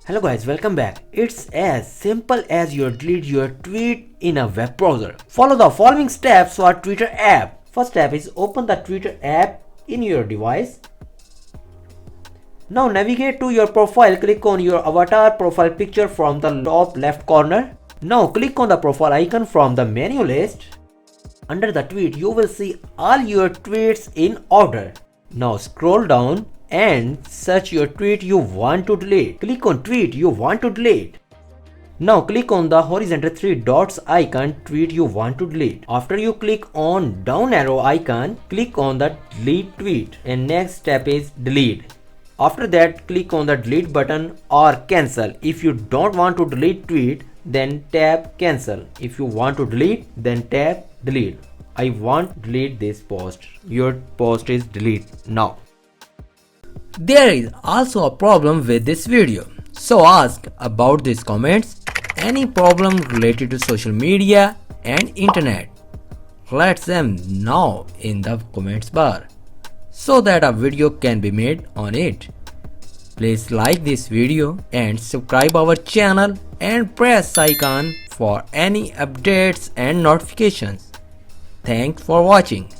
Hello guys, welcome back. It's as simple as you delete your tweet in a web browser. Follow the following steps for Twitter app. First step is open the Twitter app in your device. Now navigate to your profile, click on your avatar profile picture from the top left corner. Now click on the profile icon from the menu list. Under the tweet, you will see all your tweets in order. Now scroll down and search your tweet you want to delete. Click on tweet you want to delete. Now click on the horizontal three dots icon tweet you want to delete. After you click on down arrow icon, click on the delete tweet and next step is delete. After that, click on the delete button or cancel. If you don't want to delete tweet, then tap cancel. If you want to delete, then tap delete. I want to delete this post. Your post is delete now. There is also a problem with this video, so ask about these comments any problem related to social media and internet. Let them know in the comments bar so that a video can be made on it. Please like this video and subscribe our channel and press icon for any updates and notifications. Thanks for watching.